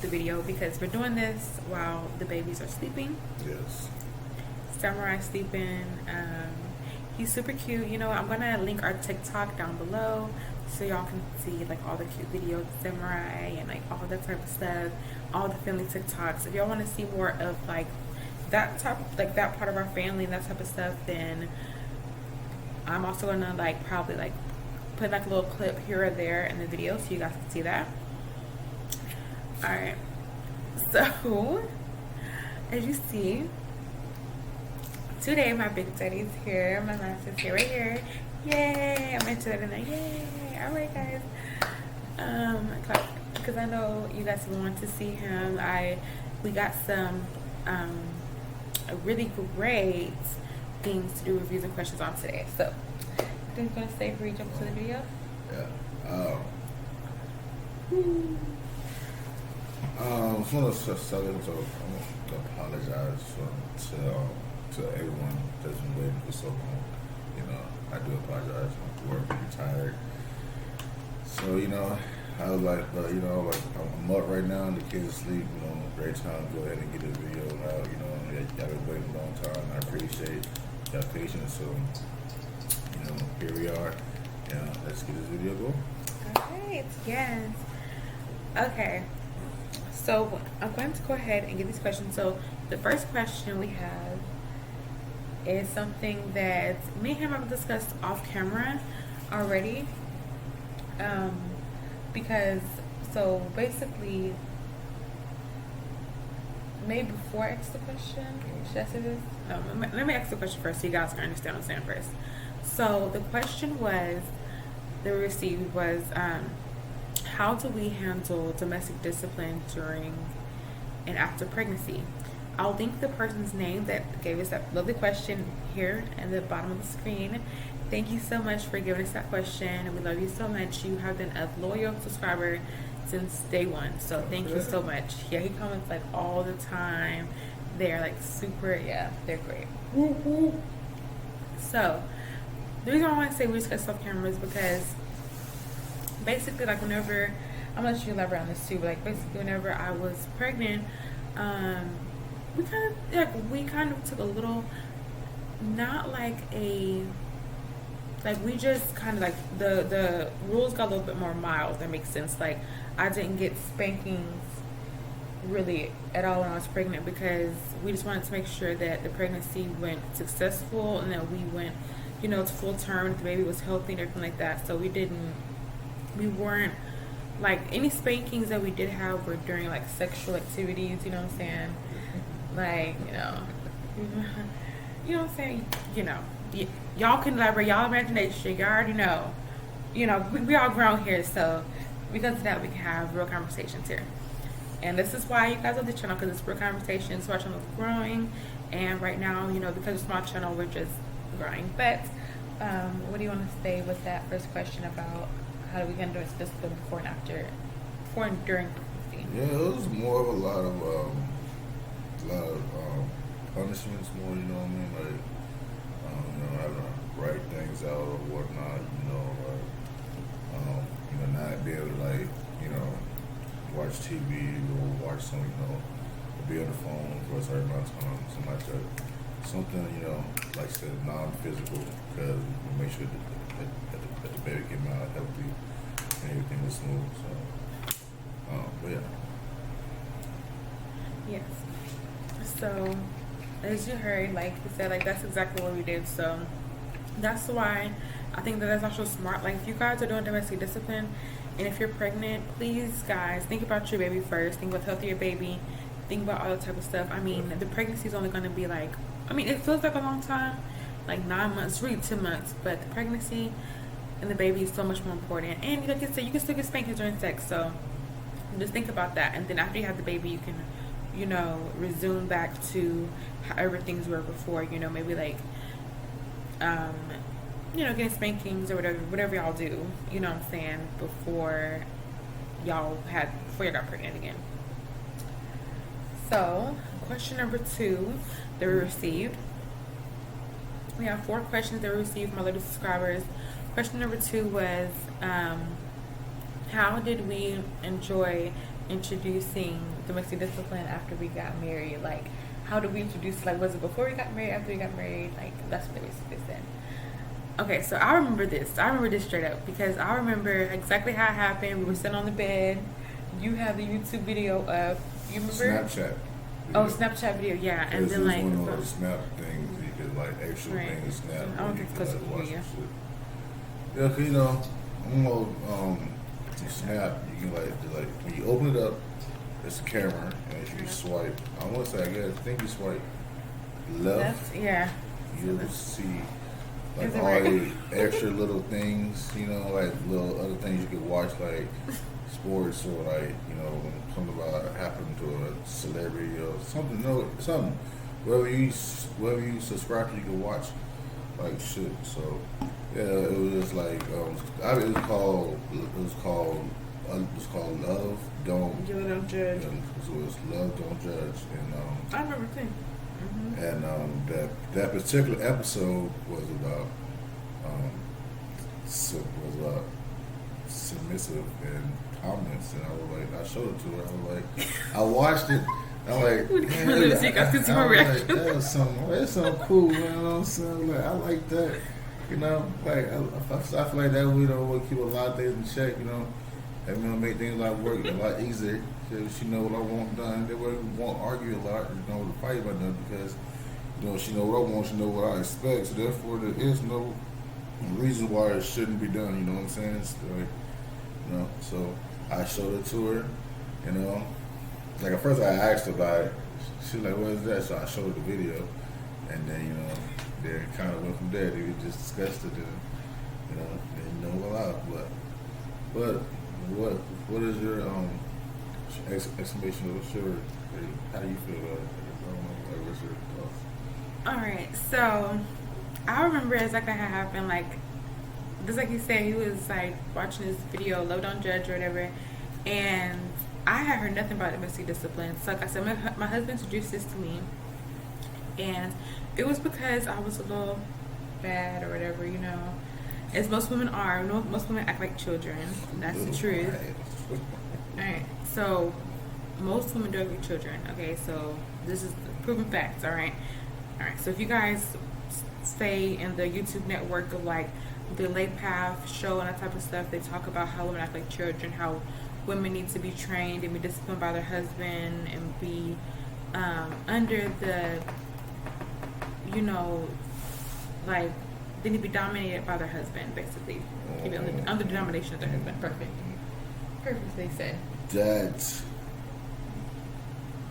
the video because we're doing this while the babies are sleeping. Yes. Samurai sleeping. He's super cute. You know, I'm gonna link our TikTok down below so y'all can see like all the cute videos of Samurai and like all that type of stuff, all the family TikToks. If y'all want to see more of like that type, like that part of our family and that type of stuff, then I'm also gonna like probably like put like a little clip here or there in the video so you guys can see that. All right. So as you see, today my big daddy's here. My master's here, right here. Yay! I'm into it and yay! All right, guys. Because I know you guys want to see him. We got some really great things to do, reviews and questions on today. So, I think we're gonna stay before we jump to the video. Yeah. Just want to start with I want to apologize to everyone that's been waiting for so long. You know, I do apologize. I'm working, tired. So, you know, I was like, you know, like I'm up right now and the kids asleep. You know, great time to go ahead and get this video out. You know, y'all been waiting a long time. I appreciate y'all patience. So, you know, here we are. Yeah, let's get this video going. Alright, yes. Okay. So I'm going to go ahead and get these questions. So the first question we have is something that me and him have discussed off camera already. Because so basically, maybe before I ask the question, should I say this? No, let me ask the question first so you guys can understand what I'm saying first. So the question was that we received was how do we handle domestic discipline during and after pregnancy? I'll link the person's name that gave us that lovely question here at the bottom of the screen. Thank you so much for giving us that question. We love you so much. You have been a loyal subscriber since day one. So thank you so much. Yeah, he comments like all the time. They're like super, yeah, they're great. So the reason I want to say we discuss off camera is because basically like whenever, I'm gonna let you elaborate on this too, but like basically whenever I was pregnant, we kind of took a little, not like a, like we just kind of like the rules got a little bit more mild. That makes sense. Like I didn't get spankings really at all when I was pregnant because we just wanted to make sure that the pregnancy went successful and that we went, you know, to full term, the baby was healthy and everything like that. So we weren't like, any spankings that we did have were during like sexual activities, you know what I'm saying? Like, you know what I'm saying? You know, y'all can elaborate, y'all imagination, you already know. You know, we all grown here, so because of that we can have real conversations here. And this is why you guys love the channel, because it's real conversations. So our channel is growing, and right now, you know, because it's a small channel, we're just growing. But what do you want to say with that first question about how do we handle discipline before and after, before and during pregnancy? Yeah, it was more of a lot of punishments, more. You know what I mean? Like, you know, having to write things out or whatnot. You know, not be able to like, you know, watch TV or watch some, you know, or be on the phone for a certain amount of time, something like that. Something, you know, like I said, non-physical, because we make sure that the baby came out healthy and everything was smooth. So, but yeah. Yes. So, as you heard, like you said, like that's exactly what we did. So, that's why I think that that's also smart. Like, if you guys are doing domestic discipline, and if you're pregnant, please, guys, think about your baby first. Think about the health of your baby. Think about all that type of stuff. I mean, the pregnancy is only going to be like, I mean, it feels like a long time, like 9 months, really 2 months. But the pregnancy and the baby is so much more important. And like I said, you can still get spankings during sex. So just think about that. And then after you have the baby, you can, you know, resume back to however things were before. You know, maybe like, you know, getting spankings or whatever y'all do, you know what I'm saying, before y'all got pregnant again. So, question number 2 that we received. We have 4 questions that we received from our little subscribers. Question number 2 was, how did we enjoy introducing domestic discipline after we got married. Like, how did we introduce? Like, was it before we got married? After we got married? Like, that's what they basically said. Okay, so I remember this. I remember this straight up because I remember exactly how it happened. We were sitting on the bed. You have the YouTube video up. You remember? Snapchat. Oh, Snapchat video, yeah. And then like one of those snap things you could like actual Right. things snap. I don't where you think could, it's like, supposed watch to be, some shit. Yeah, 'cause you know, you snap, you can like when you open it up, it's a camera, and if you swipe, I want to say I think you swipe left, yeah. you'll see like Is it all right? the extra little things, you know, like little other things you could watch, like sports or like when something about happened to a celebrity or something. No, something. Whatever you subscribe to, you can watch like shit. So yeah, it was like it was called Love Don't. You don't judge. Yeah, so it was Love Don't Judge, and I remember too. that particular episode was about submissive and calmness, and I was like, I showed it to her. I was like, I watched it. I'm like, Let me see, I can see my reaction. Like, that was something. That's something cool, man. You know what I'm saying? Like, I like that. Like I feel like that would keep a lot of things in check. And make things like work a lot easier. Cause she know what I want done. That way we won't argue a lot. To fight about nothing because she know what I want. She know what I expect. So therefore, there is no reason why it shouldn't be done. You know what I'm saying? It's like, so I showed it to her. Like at first I asked her about it. She was like, "What is that?" So I showed her the video, and then then it kind of went from there. We just discussed it, and voila. But what is your exclamation of sure? How do you feel about it? I don't know. Like, what's your thoughts? All right, so I remember exactly how it happened. Like, just like you said, he was like watching this video, Love Don't Judge or whatever, and I had heard nothing about domestic discipline. So like I said, my husband introduced this to me, and it was because I was a little bad or whatever, as most women are. Most women act like children. That's the truth. All right, so most women do act like children. Okay, so this is proven facts. All right. So if you guys stay in the YouTube network of like the Lake Path show and that type of stuff, they talk about how women act like children, how women need to be trained and be disciplined by their husband and be under the, like they need to be dominated by their husband, basically. Under the domination of their husband. Perfect, they said. That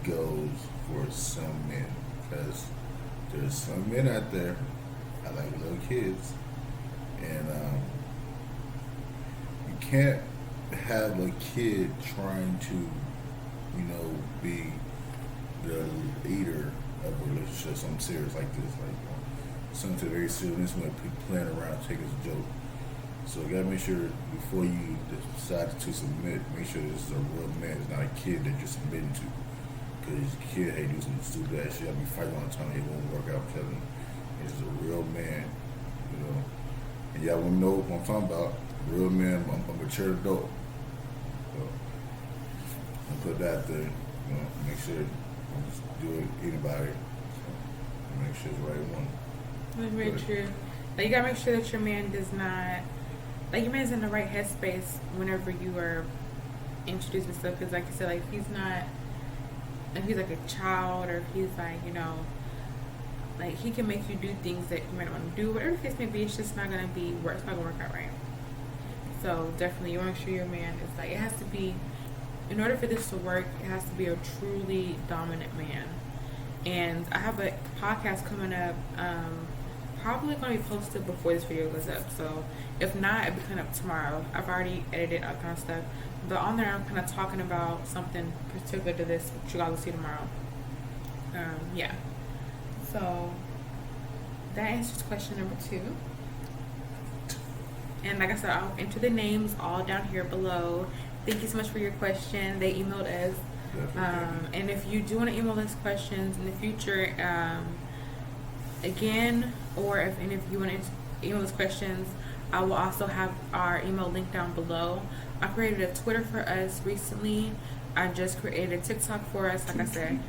goes for some men because there's some men out there. I like little kids, and you can't have a kid trying to, be the leader of a relationship. Something serious like this, like something very serious. When people playing around, take it as a joke. So you gotta make sure before you decide to submit, make sure this is a real man. It's not a kid that you're submitting to. Because kid, hey, do some stupid ass shit. I'll be fighting all the time. It won't work out. Because it's a real man, And y'all want to know what I'm talking about. Real man, I'm a mature adult. So I put that there. Make sure don't just do it anybody. So, make sure it's the right one. That's very true. Like, you gotta make sure that your man does not, like, your man's in the right headspace whenever you are introducing stuff. Because, like you said, like, if he's like a child, or if he's like, like he can make you do things that you might want to do. Whatever the case may be, it's just not gonna work. It's not gonna work out right. So definitely, you want to make sure your man is like, it has to be. In order for this to work, it has to be a truly dominant man. And I have a podcast coming up. Probably going to be posted before this video goes up. So if not, it'll be coming up tomorrow. I've already edited all kind of stuff. But on there, I'm kind of talking about something particular to this, which you guys will see tomorrow. Yeah. So that answers question number 2. And like I said, I'll enter the names all down here below. Thank you so much for your question. They emailed us. And if you do want to email us questions in the future, again, or if any of you want to email us questions, I will also have our email link down below. I created a Twitter for us recently. I just created TikTok for us, like I said.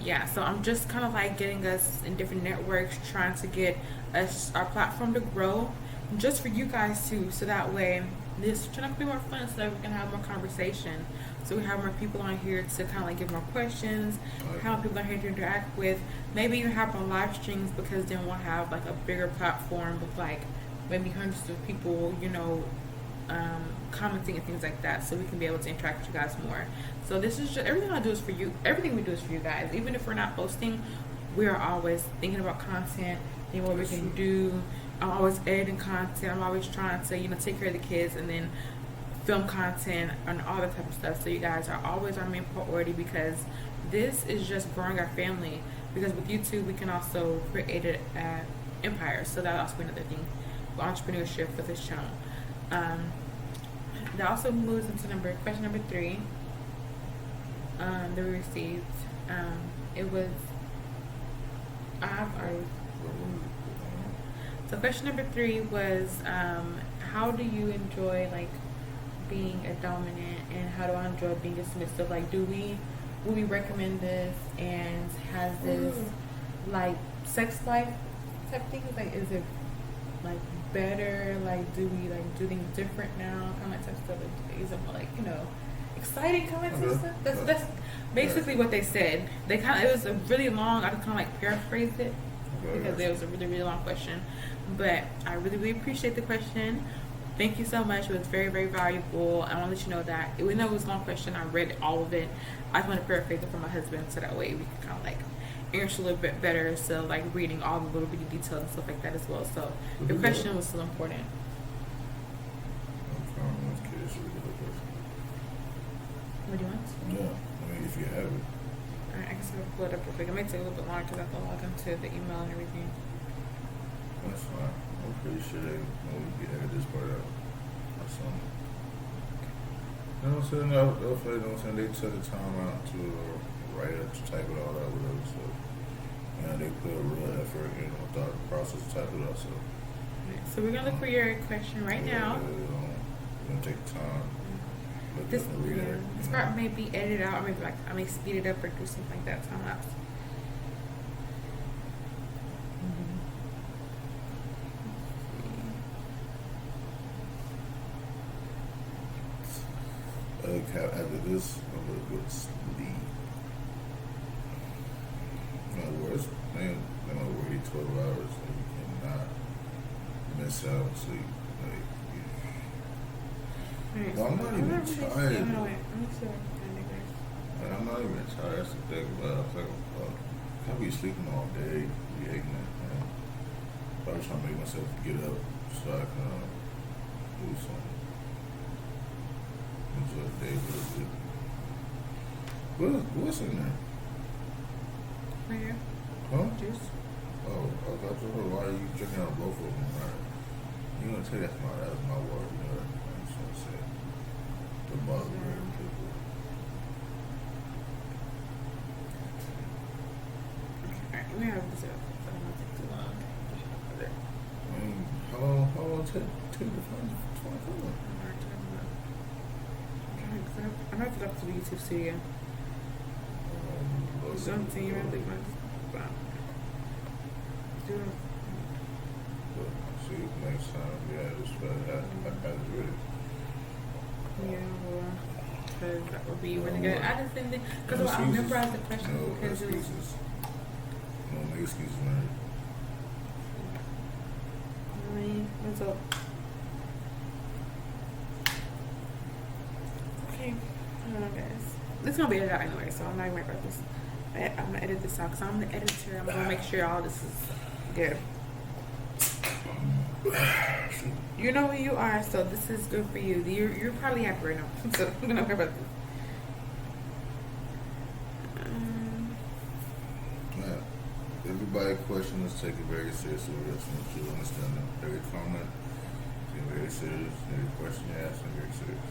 Yeah, so I'm just kind of like getting us in different networks, trying to get us our platform to grow, just for you guys too. So that way, this channel can be more fun, so that we can have more conversation. So we have more people on here to kind of like give more questions, have people on here to interact with. Maybe even have on live streams, because then we'll have like a bigger platform with like maybe hundreds of people, commenting and things like that, so we can be able to interact with you guys more. So this is just everything I do is for you. Everything we do is for you guys. Even if we're not posting, we are always thinking about content, thinking what we can do. I'm always editing content. I'm always trying to, take care of the kids and then film content and all that type of stuff. So you guys are always our main priority, because this is just growing our family. Because with YouTube, we can also create it at Empire. So that'll also be another thing, entrepreneurship for this channel. That also moves into question number 3 that we received. It was I've already. So question number 3 was, how do you enjoy like being a dominant, and how do I enjoy being a submissive? Like, would we recommend this, and has this like sex life type things? Like, is it like better? Like, do we like do things different now? Kind of like type stuff. Like, is it more like exciting kind of stuff? That's basically what they said. It was a really long. I just kind of like paraphrased it, because it was a really, really long question. But I really, really appreciate the question. Thank you so much. It was very, very valuable. I want to let you know that even though it was a long question, I read all of it. I just want to paraphrase it for my husband, so that way we can kind of like answer a little bit better. So like reading all the little bitty details and stuff like that as well. So your question was still important. What do you want? Yeah, I mean, if you have it. Alright, I guess I'll pull it up real quick. It may take a little bit longer because I have to log into the email and everything. That's fine. I'm pretty sure they edit this part out or something. You know what I'm saying? They took the time out to write it, to type it all out, whatever. So, they put a real effort in without the process to type it out. So, so we're gonna look for your question right now. We're gonna take time. This part may be edited out, or maybe like I may speed it up or do something like that. Time lapse. After this, I'm gonna go to sleep. In other words, man, I'm gonna work 12 hours, and you cannot miss out on sleep. Well, I'm not even tired. I'm not even tired. That's the thing about it. I'll be sleeping all day, be ignorant, man. Probably trying to make myself get up so I can do something. Enjoy the day a little bit. What's in there? Right here. Huh? Juice. Oh, I thought you were. Why are you drinking out both of them? Right? You gonna take that's my water, I just want to say. The bottle of people. Alright, we have this up. I don't want to take too long. How long take to find the phone? I'm about to go to the YouTube studio. Something you really want to do. See, next time, just I ready. Yeah, well, because that would be really good. I just didn't think, because I memorized the question because it was. No excuses, man. What's up? Okay, I don't know, guys. This is gonna be edited out anyway, so I'm not even worried about this. I'm gonna edit this out because I'm the editor. I'm gonna make sure all this is good. You know who you are, so this is good for you. You're probably happy right now, so I'm gonna worry about this. Everybody question is taken very seriously. We just want you to understand that every comment is very serious. Every question you ask is very serious.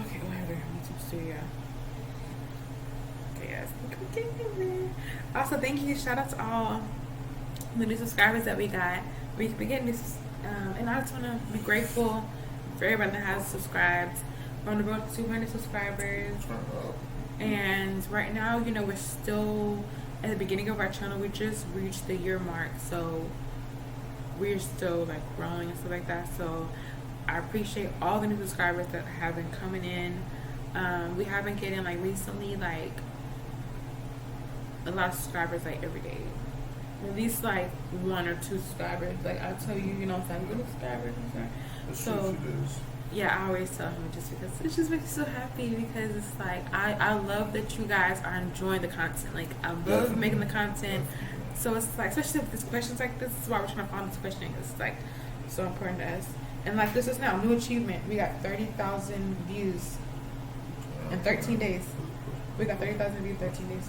Okay, whatever. YouTube studio. Okay, guys. Also, thank you. Shout out to all the new subscribers that we got. We're getting this, and I just want to be grateful for everyone that has subscribed. We're on the road to 200 subscribers. Turn up. And right now, you know, we're still at the beginning of our channel. We just reached the year mark, so we're still like growing and stuff like that. So I appreciate all the new subscribers that have been coming in. We have been getting like recently like a lot of subscribers like every day. At least like 1 or 2 subscribers. Like I tell you, you know, it's like good subscribers. So yeah, I always tell him just because it just makes me so happy, because it's like I love that you guys are enjoying the content. Like I love Definitely. making the content. So it's like, especially with these questions like this is why we're trying to find this question, because it's like so important to us. And like this is now new achievement. We got 30,000 views in 13 days. We got 30,000 views 13 days.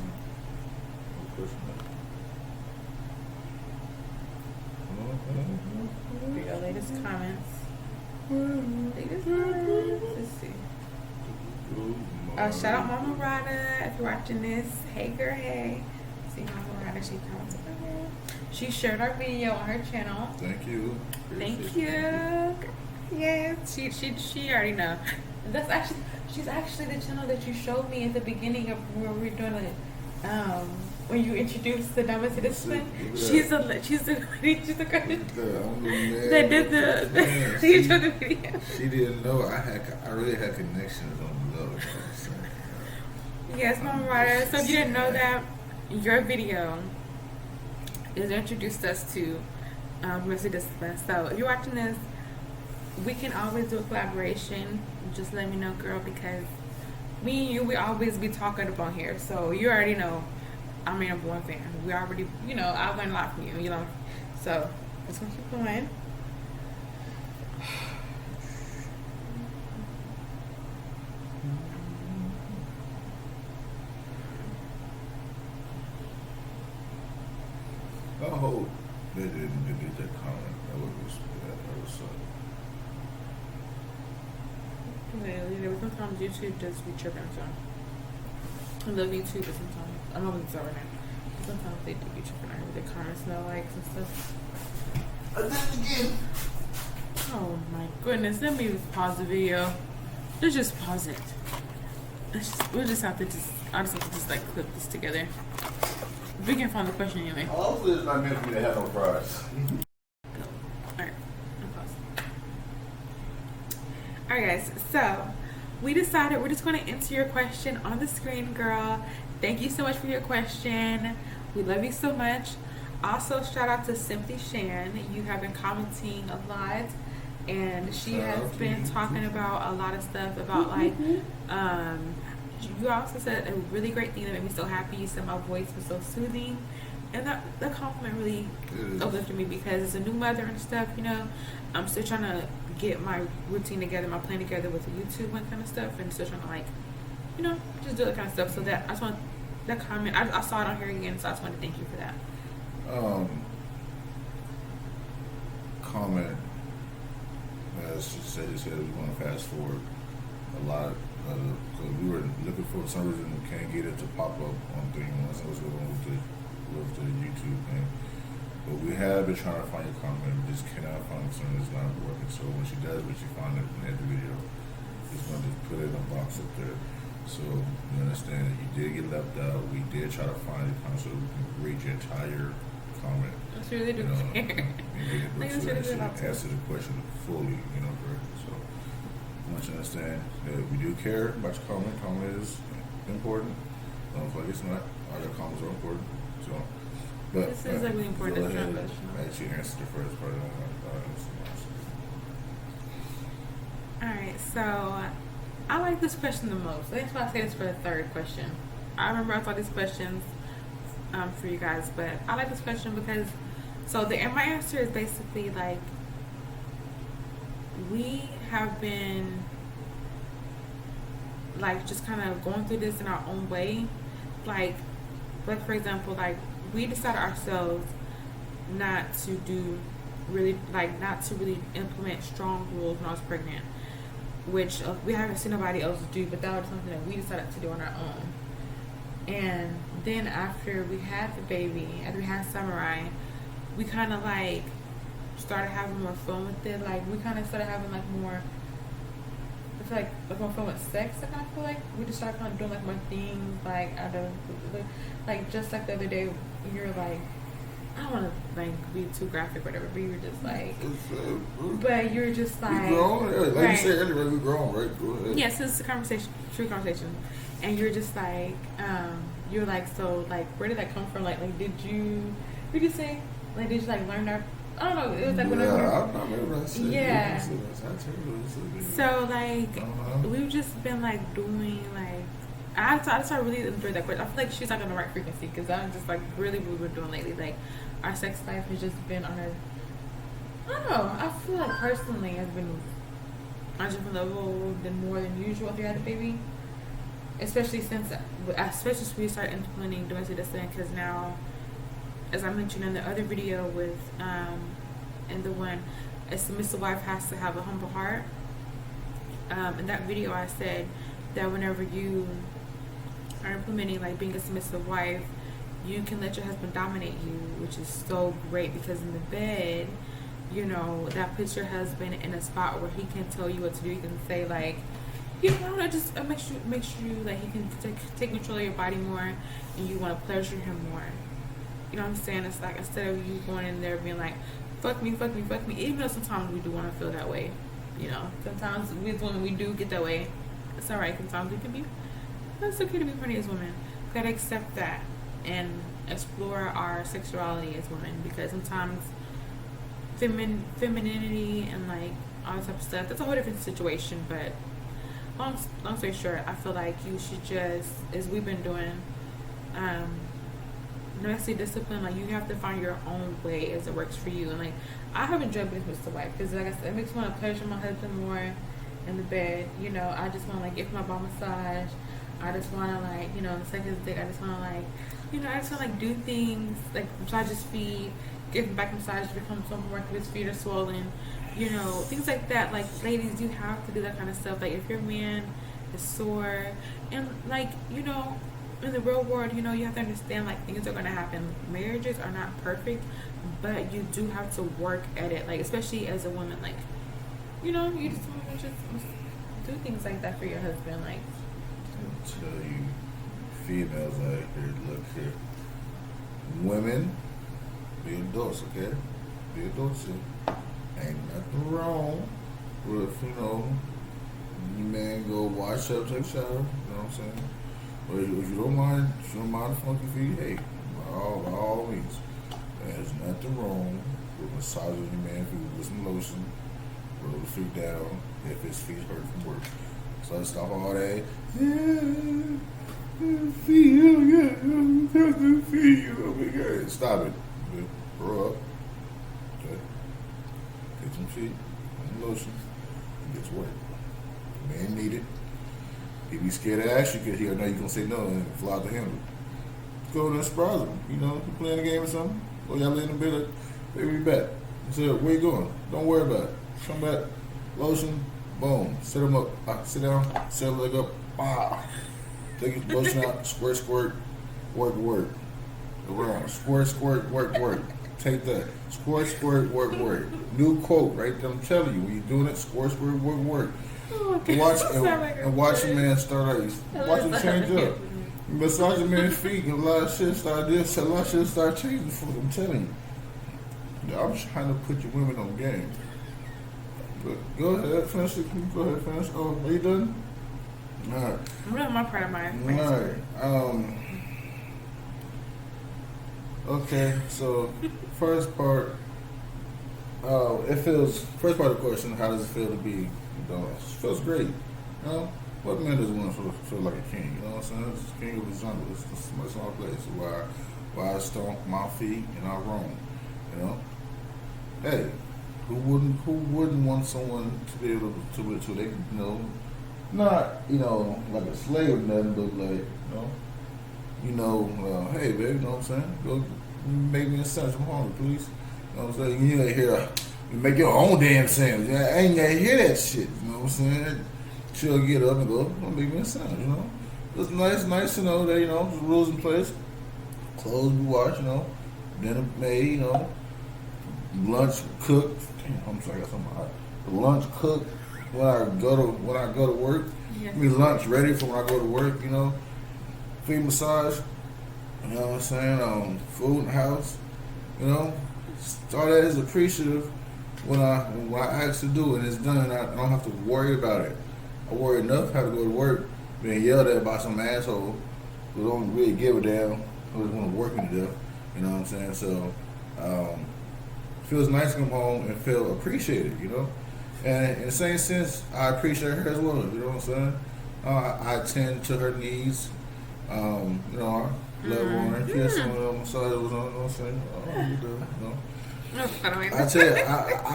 Read our latest comments. Let's see. Shout out Mama Rada if you're watching this. Hey girl, hey. See Mama Rada, she commented. She shared our video on her channel. Thank you. Thank you. Yeah, she already know. That's actually she's actually the channel that you showed me at the begining of when we were doing it. When you introduced the Dama to this one, she's the girl that did the you showed the video. She didn't know I really had connections on the level. Yes, Mama Rada. So if you didn't know that, your video is introduced us to Mercy Discipline. So if you're watching this, we can always do a collaboration. Just let me know, girl, because me and you, we always be talking up on here. So you already know I'm your number one fan. We already, you know, I learned a lot from you, you know. So just gonna keep going. I hope they didn't delete that comment. That was You know, sometimes YouTube does be tripping, so I love YouTube, but sometimes I'm not it's over now. Sometimes they do be tripping out with the comments, no likes and stuff. And then again. Oh my goodness, let me pause the video. Let's just pause it. We'll just have to I just have to just like clip this together. We can find the question anyway. Hopefully it's not meant for me to have no fries. Alright, Alright guys, so we decided we're just going to answer your question on the screen, girl. Thank you so much for your question. We love you so much. Also, shout out to Simply Shan. You have been commenting a lot, and she has been talking about a lot of stuff about like, you also said a really great thing that made me so happy. You said my voice was so soothing, and that compliment really uplifted me, because as a new mother and stuff, you know, I'm still trying to get my routine together, my plan together with the YouTube and kind of stuff, and still trying to like, you know, just do that kind of stuff. So that I just want that comment. I saw it on here again, so I just want to thank you for that. Comment, as she said, we want to fast forward a lot. Because we were looking for some reason we can't get it to pop up on thing once I was going with the YouTube thing. But we have been trying to find your comment. We just cannot find it. It's not working. So when she does, when she finds it in the video, she's going to just put it in a box up there. So you understand that you did get left out. We did try to find it so we can read your entire comment. That's really do care. Answer the question fully, you know, correctly. So I want you to understand that we do care about your comment. Comment is important. Don't feel like it's not. All your comments are important. So, but this is really important. Go ahead and actually answer the first part of that. Alright, so I like this question the most. That's why I say this for the third question. I remember I saw these questions for you guys, but I like this question because my answer is basically like, we have been like just kind of going through this in our own way. Like for example, like we decided ourselves not to really implement strong rules when I was pregnant, which we haven't seen nobody else do, but that was something that we decided to do on our own. And then after we had the baby, after we had Samurai, we kind of like started having more fun with it. Like we kind of started having like more feel like more fun with sex. I kind of feel like we just started kind of doing like more things like out of like just like the other day you're like I don't want to like be too graphic or whatever, but you were just like, but you're just like, we grown, like right. you said earlier, we grown, right? Go ahead. Yes, it's a conversation, true conversation, and you're just like, you're like, so like, where did that come from? Like did you say, like, did you like learn that? I don't know. It was like whenever. Yeah, I remember that shit. Yeah. I So like, we've just been like doing like. I just really enjoyed that question. I feel like she's like on the right frequency because I'm just like really what we've been doing lately. Like our sex life has just been on a. I don't know. I feel like personally has been on a different level than more than usual if you had a baby. Especially since we started implementing domestic discipline because now, as I mentioned in the other video with and the one, a submissive wife has to have a humble heart. In that video I said that whenever you are implementing like being a submissive wife, you can let your husband dominate you, which is so great because in the bed, you know, that puts your husband in a spot where he can tell you what to do. He can say like, you know, it just makes you like he can take control of your body more, and you want to pleasure him more. You know what I'm saying? It's like instead of you going in there being like, fuck me, fuck me, fuck me. Even though sometimes we do want to feel that way, you know. Sometimes we as women we do get that way. It's alright. Sometimes we can be. It's okay to be horny as women. We gotta accept that and explore our sexuality as women because sometimes femininity and like all that type of stuff. That's a whole different situation. But long story short, I feel like you should just, as we've been doing, domestic discipline. Like you have to find your own way as it works for you. And like I have enjoyed being with the wife because like I said, it makes me want to pleasure my husband more in the bed. You know, I just want to like give my ball massage. I just want to like, you know, the second dick, I just want to like, you know, I just want to like do things like massage his feet, give him back massage to become some more if his feet are swollen, you know, things like that. Like ladies, you have to do that kind of stuff. Like if your man is sore and like, you know, in the real world, you know, you have to understand like things are going to happen. Marriages are not perfect, but you do have to work at it. Like especially as a woman, like, you know, you just want to just do things like that for your husband. Like, tell you, females out here, look here. Women, be adults, okay? Be adults. Ain't nothing wrong with, you know, you man go wash up, take a shower, you know what I'm saying? But if you don't mind the funky feet, hey, by all means. There's nothing wrong with massaging your man's feet with some lotion, roll the feet down if his feet hurt from work. So let's stop all that. Stop it. Grow up. Okay. Get some feet, some lotion, and get to work. The man need it. He be scared to ask you because he'll know you're going to say no and fly out the handle. Go there and surprise him. You know, you playing a game or something. Or y'all lay in the bed like, baby, be back. He said, where you going? Don't worry about it. Come back. Lotion. Boom. Sit him up. Sit down. Set him leg up. Ah. Take his lotion out. Squirt, squirt. Work, work. Around. Squirt, squirt. Work, work. Take that. Squirt, squirt. Work, work. New quote, right there. I'm telling you. When you're doing it, squirt, squirt. Work, work. Watch a man start out. Watch him change up. Massage a man's feet and a lot of shit start changing for them. I'm telling you. I'm trying to put your women on game. But go ahead, finish it. Go ahead, finish. Oh, are you done? Alright. I'm doing my part of my Alright. Okay, so first part first part of the question, how does it feel to be it feels great. You know? What man doesn't want to feel like a king? You know what I'm saying? It's the king of the jungle. It's my small place. Why I stomp my feet and I roam. You know? Hey, who wouldn't want someone to be able to they, you know, not, you know, like a slave or nothing, but like, hey baby, you know what I'm saying? Go make me a sandwich. I'm hungry, please. You know what I'm saying? You ain't hear you make your own damn sandwich. I ain't gotta hear that shit. You know what I'm saying? She'll get up and go make me a sandwich, you know? It's nice to know that, you know, there's rules in place. Clothes we wash, you know, dinner made, you know, lunch cooked. Damn, I'm sorry, I got something hot. The lunch cooked, when I go to work, Yes. give me lunch ready for when I go to work. You know, feet massage. You know what I'm saying? Food in the house. You know, all that is appreciative when I ask to do it and it's done. I don't have to worry about it. I worry enough how to go to work being yelled at by some asshole who don't really give a damn, who just want to work me to death. You know what I'm saying? So, feels nice to come home and feel appreciated. You know, and in the same sense, I appreciate her as well. You know what I'm saying? I attend to her needs. You know, I love on her. She has some of them massages on. You know what I'm saying? Oh, you do. You know. I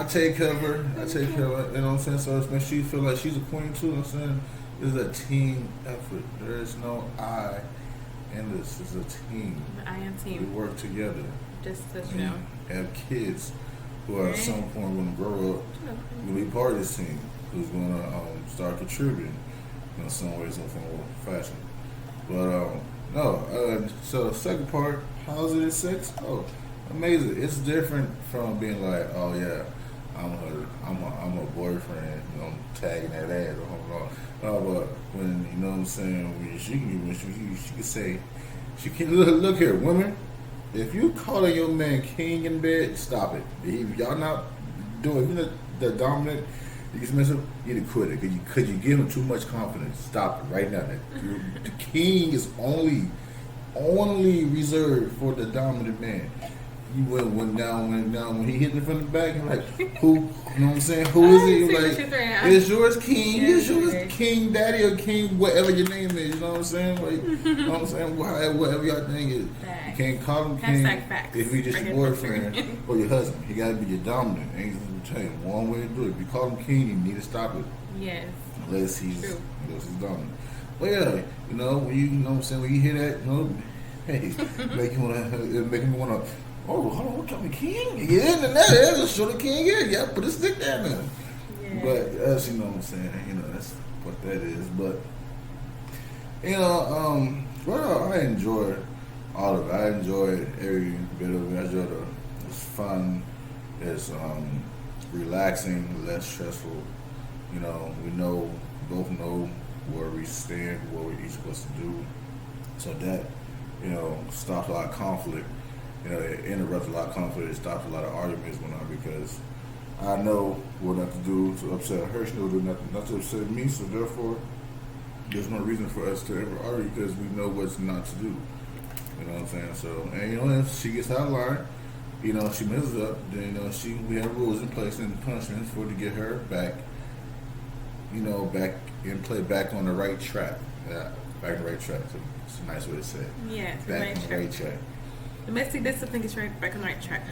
take care of her. I take care of her. You know what I'm saying? So it's makes she feel like she's a queen too. You know what I'm saying? This is a team effort. There is no I in this. It's a team. I am We team. work together. Just to We know. have kids who are at some point going to grow up, will be part of this team, who's going to start contributing in some way, some form or fashion. But no. So second part, how's it at 6? Oh, amazing. It's different from being like, oh yeah, I'm a boyfriend. You know, I'm tagging that ass. No, but when you know what I'm saying, when she can say, she can look here, women. If you calling your man king in bed, stop it. If y'all not doing, if you're the dominant, you can mess up, you need to quit it. Cause you give him too much confidence. Stop it right now. The king is only reserved for the dominant man. You went down when he hit me from the back and like, who, you know what I'm saying? Who is it? You're like, it's yours king, it's yours king daddy or king, whatever your name is, you know what I'm saying? Like, you know what I'm saying? Whatever y'all think is. You can't call him king if he's just your boyfriend or your husband. He gotta be your dominant. And he's tell you one way to do it. If you call him king, you need to stop it. Yes. Unless he's dominant. But yeah, you know, when you know what I'm saying, when you hear that, you know, hey, make him wanna oh, hold on, what kind of king? Yeah, and that show the king in. Yeah, put a stick down there. Yeah. But that's, you know what I'm saying, you know, that's what that is. But you know, well, I enjoyed all of it. I enjoyed every bit of it. I enjoyed it. It's fun. It's relaxing, less stressful. You know, we both know where we stand, what we're each supposed to do. So that, you know, stops a lot of conflict. You know, it interrupts a lot of conflict. It stops a lot of arguments going on because I know what not to do to upset her. She knows not to upset me. So therefore, there's no reason for us to ever argue because we know what's not to do. You know what I'm saying? So, and you know, if she gets out of line, you know, she messes up, then you know, we have rules in place and punishments for to get her back. You know, back in play, back on the right track. Yeah, back on the right track. So it's a nice way to say it. Yeah, back on the right track. Domestic discipline gets right back on the right track.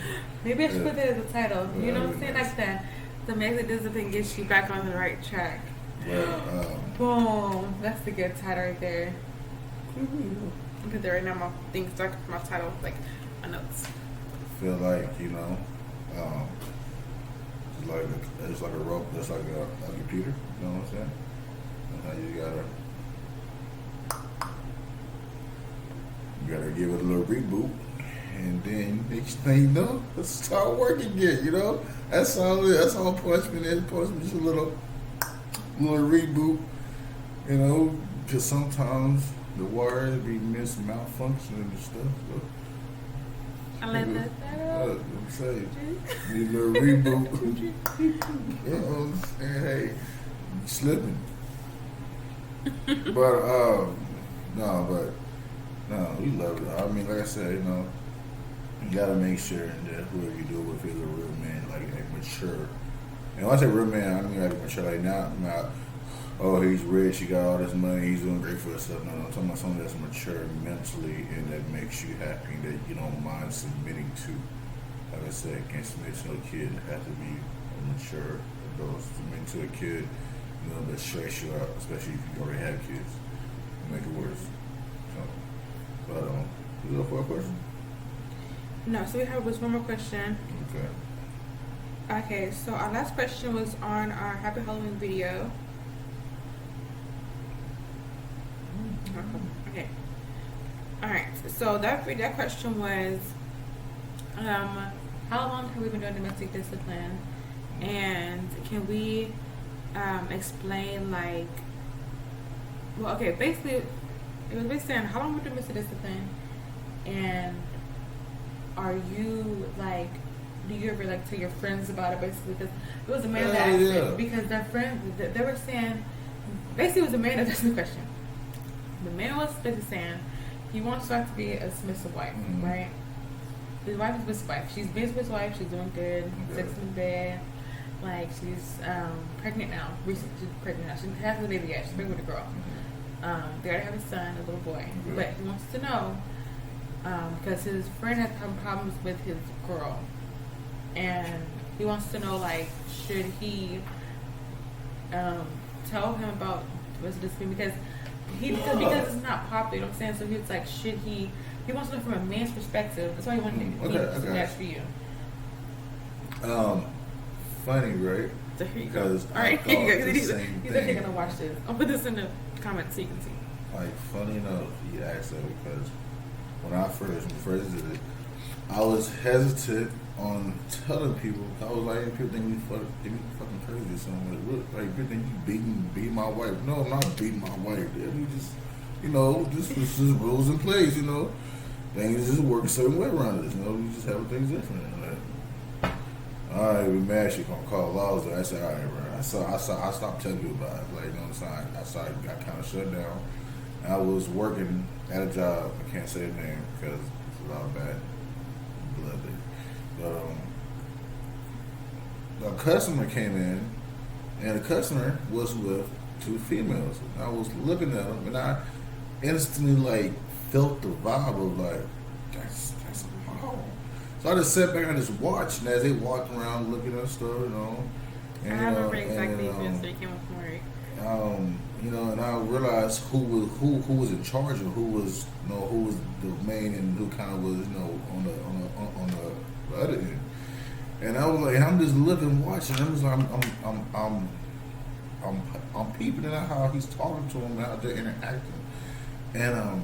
Maybe I should put that as a title. You know what I'm saying? Like that. Domestic discipline gets you back on the right track. Well, boom. That's a good title right there. I'll put that right now. My thing stuck with my title, like my notes. I feel like, you know, it's like a rope, just like a computer. You know what I'm saying? And how you gotta give it a little reboot. And then next thing you know, let's start working again, you know? That's all punishment is. Punishment is a little reboot, you know, because sometimes the wires be malfunctioning and stuff. So, I like that. I'm saying, need a little reboot. You know what I'm saying? Hey, you slipping. But, no, we love it. I mean, like I said, you know, you gotta make sure that whoever you do it with is a real man, like mature. And when I say real man, I mean like mature, like not, oh, he's rich, he got all this money, he's doing great for himself. No, I'm talking about someone that's mature mentally and that makes you happy, that you don't mind submitting to. Like I said, can't submit to a kid. It has to be a mature adult. Submitting to a kid, you know, that stress you out, especially if you already have kids. Make it worse. So, but you go for a question? No, so we have one more question. Okay, so our last question was on our Happy Halloween video. Okay. Alright, so that question was, how long have we been doing domestic discipline? And can we explain like, well, okay, basically, it was basically saying how long would you miss the discipline, and are you like, do you ever like tell your friends about it? Basically, because it was a man that asked it, because their friends they were saying, basically, it was a man that asked the question. The man was basically saying he wants her to be a submissive wife, right? His wife is a submissive wife. She's been a submissive wife. She's doing good. Sex in bed. Like she's pregnant now. Recently, she's pregnant now. She hasn't had a baby yet. She's pregnant with a girl. They already have a son, a little boy. But he wants to know because his friend has had problems with his girl, and he wants to know like should he tell him about what's this thing because it's not popular. You know what I'm saying? So he was like, should he? He wants to know from a man's perspective. That's why he wanted to ask for you. Funny, right? So here you go. All right, he's actually gonna watch this. I'll put this in the comments so you can see. Like funny enough, he asked that because when I first did it, I was hesitant on telling people. I was like, people think me fucking crazy or something. Like people think you beating my wife. No, I'm not beating my wife. We just, this was just rules in place. Things just work a certain way around us. We just have things different. Like, all right, we mad. She gonna call laws. I said, all right, bro. I stopped telling you about it. Like, I got kind of shut down. I was working at a job. I can't say the name because it's a lot of bad blood there. But a customer came in, and the customer was with two females. And I was looking at them, and I instantly like felt the vibe of like that's wow. So I just sat back and just watched, and as they walked around looking at stuff, and I remember exactly when they came up from work. And I realized who was in charge and who was the main and who kind of was on the other end. And I was like, I'm just looking, watching. I'm just like, I'm peeping at how he's talking to him, how they're interacting. And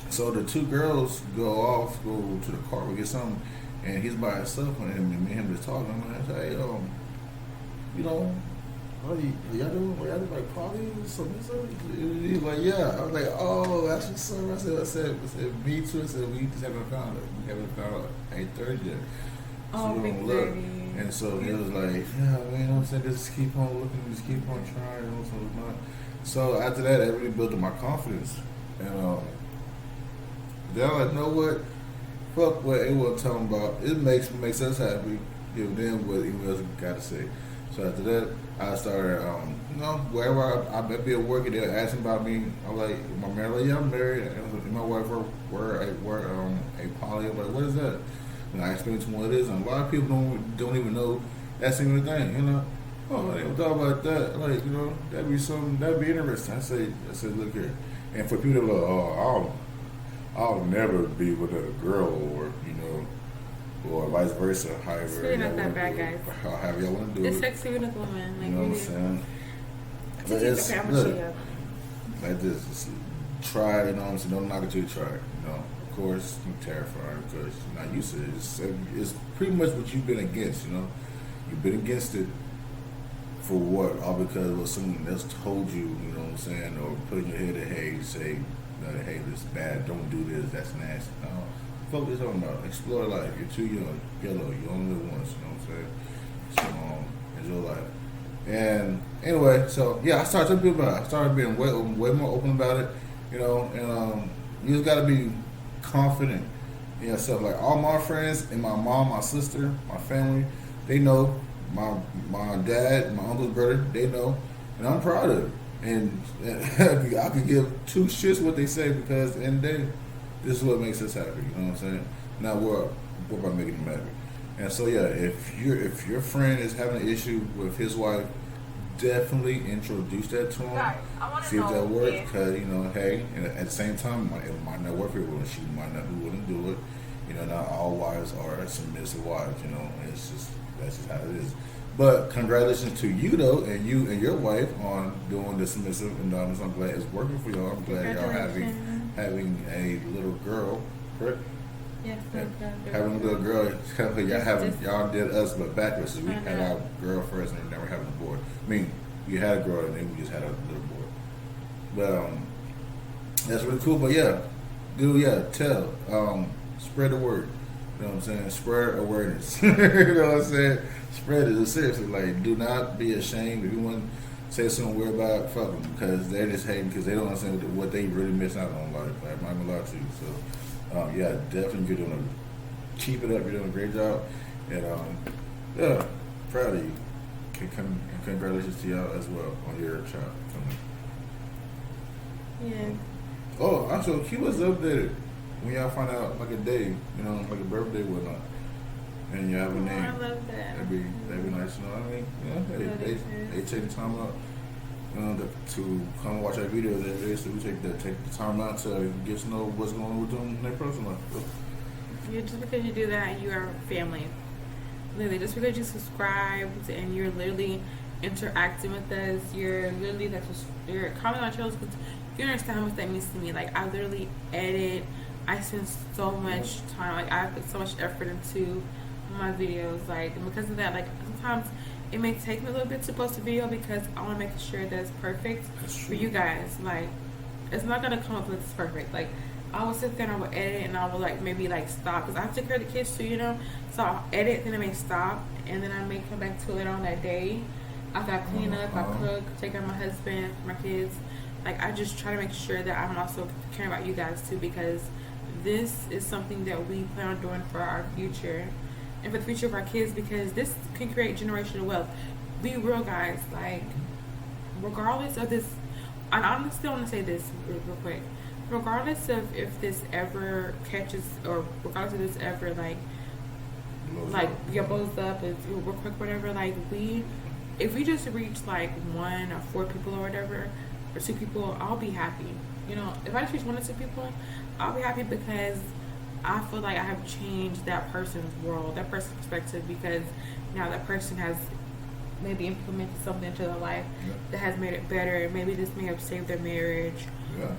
so the two girls go to the car to get something, and he's by himself, and me and him just talking. I'm like, hey, y'all doing like party or something? He's like, yeah. I was like, oh, that's what's up. I said, me too. I said, we just haven't found it. We haven't found it 8:30 yet. Oh, so big baby. And so he was like, yeah, man, I'm saying, just keep on looking, just keep on trying, So after that, that really built up my confidence. And then I'm like, you know what? Fuck what anyone talking about. It makes us happy. Give them what anyone else got to say. So after that, I started, wherever I be at work, they're asking about me. I'm like, my married? Like, yeah, I'm married. And my wife, we're a poly. I'm like, what is that? And I explained to them what it is, and a lot of people don't even know that's even a thing, Oh, they don't talk about that. Like, that'd be interesting. I said, look here. And for people that are like, oh, I'll never be with a girl, or vice versa. However, it's really not that bad, guys. However y'all want to do it. It's sexy with a woman. Like, you know what I'm saying? But it's like this. Just try it. You know what I'm saying? Don't knock it till you try it. Of course, I'm terrified because you're not used to it. It's pretty much what you've been against. You've been against it for what? All because of someone else told you. You know what I'm saying? Or put in your head that hey, this is bad. Don't do this. That's nasty. No. Fuck what you're talking about. Explore life. You're too young. Yellow. You only live once. You know what I'm saying? So, enjoy life. And anyway, so yeah, I started telling people about it. I started being way more open about it. And you just gotta be confident in yourself. Like all my friends and my mom, my sister, my family, they know. My dad, my uncle's brother, they know, and I'm proud of it. And I could give two shits what they say because at the end of the day, this is what makes us happy. You know what I'm saying? Now we're about making them happy. And so yeah, if your friend is having an issue with his wife, definitely introduce that to him. See if that works. Because hey, and at the same time, it might not work for her. She might not be willing to do it. Not all wives are submissive wives. That's just how it is. But congratulations to you though, and you and your wife on doing the submissive and dominance. I'm glad it's working for y'all. I'm glad y'all having a little girl. Correct? Yes, Having a little girl, it's kind of like y'all did us, but backwards. We Uh-huh. had our girl first, and we never having a boy. I mean, you had a girl, and then we just had a little boy. But that's really cool. But yeah, tell, spread the word. You know what I'm saying? Spread awareness. You know what I'm saying? Spread it. Seriously, like, do not be ashamed. If you want to say something weird about, fuck them, because they're just hating because they don't understand what they really miss out on in life. Like, I'm not gonna lie to you. So, yeah, definitely you're doing keep it up. You're doing a great job, and yeah, proud of you. And congratulations to y'all as well on your child coming. Yeah. Oh, also keep us updated when y'all find out like a day, you know, like a birthday or whatnot, and you have a name. I love that. That'd be nice. You know what I mean? Yeah, they take the time out, to come and watch our videos every day. So we take the time out to get to know what's going on with them in their personal life. Yeah, just because you do that, you are family. Literally, just because you subscribed and you're literally interacting with us, you're literally you're commenting on shows because you understand how much that means to me. Like, I literally edit. I spend so much time. Like, I put so much effort into my videos. Like, and because of that, like, sometimes it may take me a little bit to post a video because I want to make sure that it's perfect for you guys. Like, it's not gonna come up with it's perfect. Like, I will sit there and I will edit and I will like maybe like stop because I have to take care of the kids too, you know. So I'll edit, then I may stop, and then I may come back to it on that day after I clean up, I cook, take care of my husband, my kids. Like, I just try to make sure that I'm also caring about you guys too, because this is something that we plan on doing for our future and for the future of our kids, because this can create generational wealth. Be real, guys. Like, regardless of this, I honestly want to say this real quick. Regardless of if this ever catches, or regardless of this ever like blows up, if real quick, whatever, like, if we just reach like 1 or 4 people or whatever, or 2 people, I'll be happy. You know, if I just reach 1 or 2 people, I'll be happy, because I feel like I have changed that person's world, that person's perspective, because now that person has maybe implemented something into their life that has made it better. Maybe this may have saved their marriage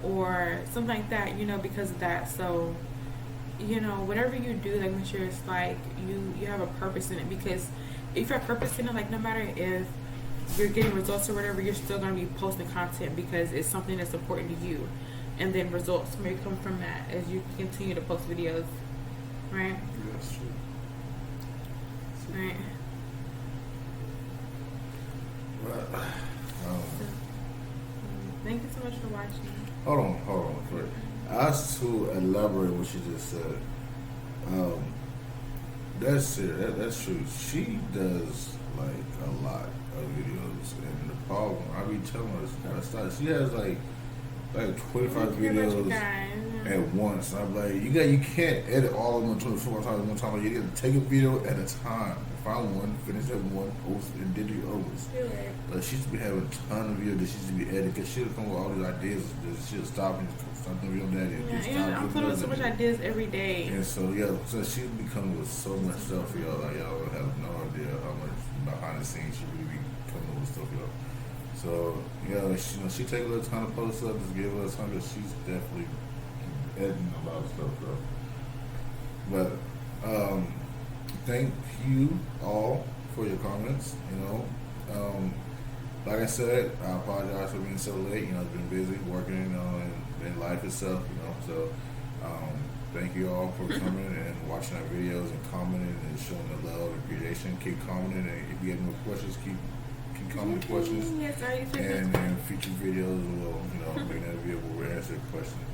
or something like that, you know, because of that. So, you know, whatever you do, like, make sure it's like you have a purpose in it, because if you have purpose in it, like, no matter if you're getting results or whatever, you're still going to be posting content because it's something that's important to you, and then results may come from that as you continue to post videos, right? Yeah, that's true. Right. But, thank you so much for watching. hold on. Quick. As to elaborate what she just said, that's it. That's true. She does like a lot of videos, and the problem I be telling her is gotta stop. She has like 25 videos at once. And I'm like, you can't edit all of them 24 times at one time. Like, you got to take a video at a time. Find one, finish that one, post, and then do the others. Like, she used to be having a ton of videos that she used to be editing, because she'll come with all these ideas that she'll stop and stop the video that. I'm putting so much ideas every day. And so she'll be coming with so much stuff for y'all. Like, y'all have no idea how much behind the scenes she really be coming with stuff, y'all. So, she take a little time to post up, just give her a time, but she's definitely editing a lot of stuff, though. But, thank you all for your comments, like I said, I apologize for being so late, I've been busy working, and life itself, so, thank you all for coming and watching our videos and commenting and showing the love and appreciation. Keep commenting, and if you have more questions, keep commenting questions. Yes, and future videos will, make that video where we answer questions.